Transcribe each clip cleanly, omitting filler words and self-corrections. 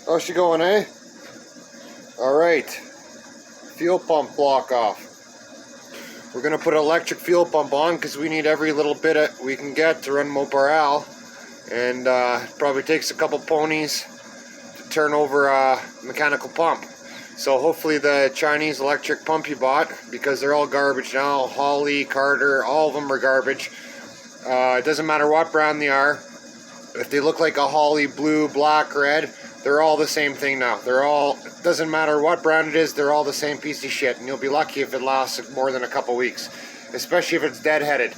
How's she going, eh? Alright. Fuel pump block off. We're going to put an electric fuel pump on because we need every little bit we can get to run Moparal. And it probably takes a couple ponies to turn over a mechanical pump. So hopefully the Chinese electric pump you bought, because they're all garbage now, Holly, Carter, all of them are garbage. It doesn't matter what brand they are. If they look like a Holly blue, black, red, they're all the same thing now. It doesn't matter what brand it is, they're all the same piece of shit. And you'll be lucky if it lasts more than a couple weeks, especially if it's deadheaded.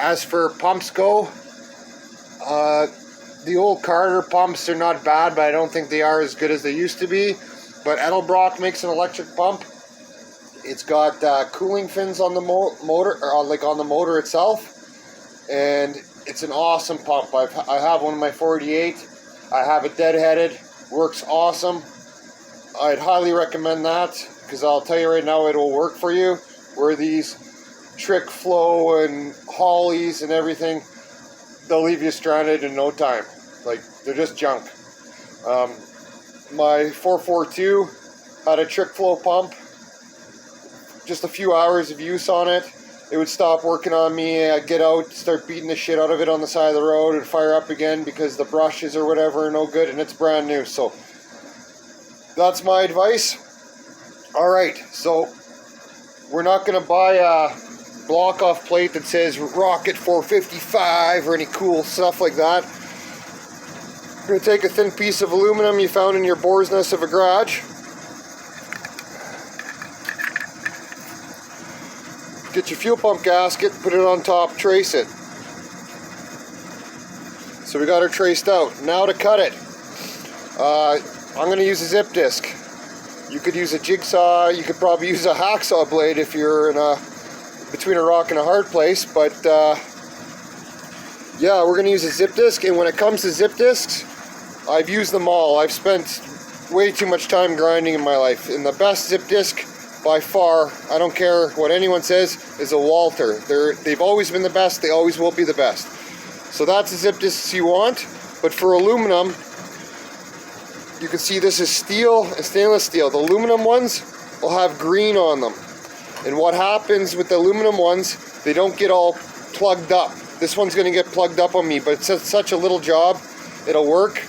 As for pumps go, the old Carter pumps are not bad, but I don't think they are as good as they used to be. But Edelbrock makes an electric pump. It's got cooling fins on the motor, or like on the motor itself, and it's an awesome pump. I have one in my 48. I have it deadheaded. Works awesome. I'd highly recommend that, because I'll tell you right now, it will work for you. Where these Trick Flow and Hollies and everything, they'll leave you stranded in no time. Like, they're just junk. My 442 had a Trick Flow pump. Just a few hours of use on it, it would stop working on me. I'd get out, start beating the shit out of it on the side of the road, and fire up again because the brushes or whatever are no good, and it's brand new. So that's my advice. Alright, so we're not going to buy a block off plate that says Rocket 455 or any cool stuff like that. We're going to take a thin piece of aluminum you found in your boar's nest of a garage. Get your fuel pump gasket, put it on top, trace it. So we got her traced out. Now to cut it. I'm going to use a zip disc. You could use a jigsaw, you could probably use a hacksaw blade if you're between a rock and a hard place, but yeah, we're going to use a zip disc. And when it comes to zip discs, I've used them all. I've spent way too much time grinding in my life, and the best zip disc by far, I don't care what anyone says, is a Walter. They've always been the best, they always will be the best. So that's the zip discs you want. But for aluminum, you can see this is steel and stainless steel. The aluminum ones will have green on them. And what happens with the aluminum ones, they don't get all plugged up. This one's going to get plugged up on me, but it's such a little job, it'll work.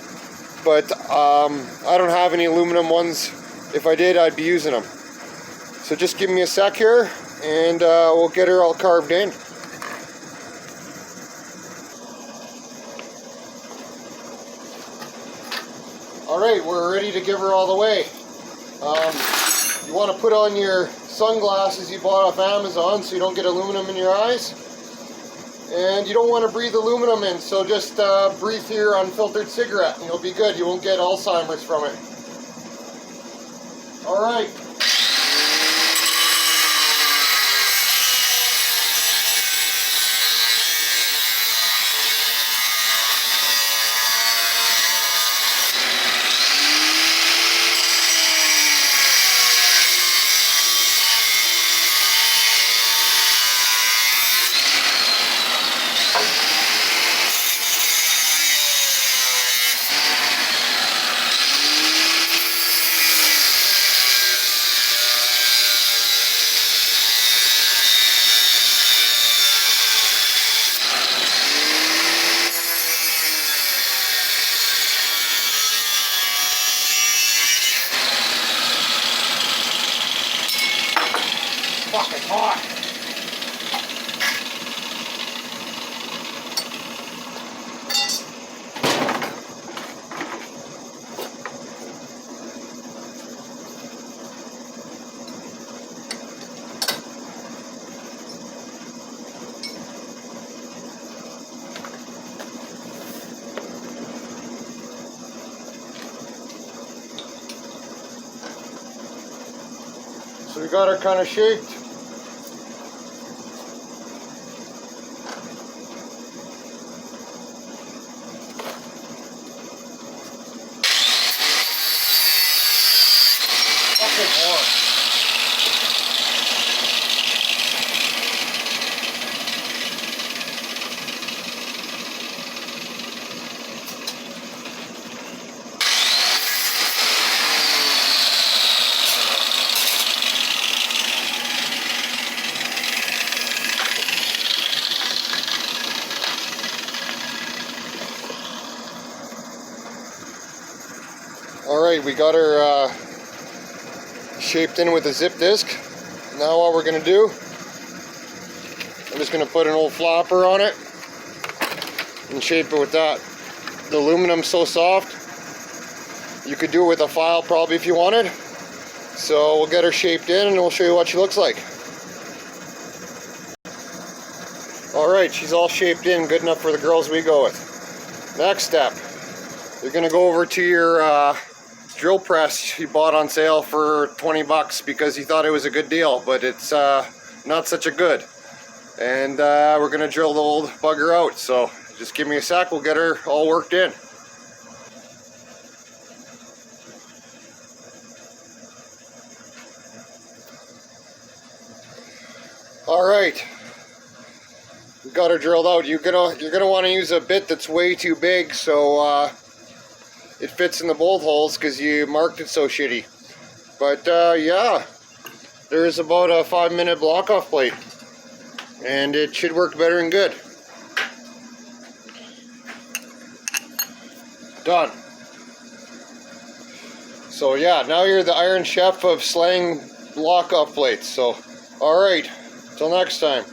But I don't have any aluminum ones. If I did, I'd be using them. So just give me a sec here, and we'll get her all carved in. Alright, we're ready to give her all the way. You want to put on your sunglasses you bought off Amazon so you don't get aluminum in your eyes. And you don't want to breathe aluminum in, so just breathe your unfiltered cigarette and you'll be good. You won't get Alzheimer's from it. Alright. Fucking hot. So we got her kind of shaped. Fucking hard. Alright, we got her shaped in with a zip disc. Now what we're going to do, I'm just going to put an old flapper on it and shape it with that. The aluminum's so soft, you could do it with a file probably if you wanted. So we'll get her shaped in and we'll show you what she looks like. Alright, she's all shaped in, good enough for the girls we go with. Next step, you're going to go over to your drill press you bought on sale for 20 bucks because you thought it was a good deal, but it's not such a good. And we're going to drill the old bugger out, so just give me a sec, we'll get her all worked in. Alright, we got her drilled out. You're gonna want to use a bit that's way too big so it fits in the bolt holes because you marked it so shitty. But yeah, there's about a 5-minute block off plate and it should work better than good. Done. So yeah, now you're the Iron Chef of slaying block off plates. So alright, till next time.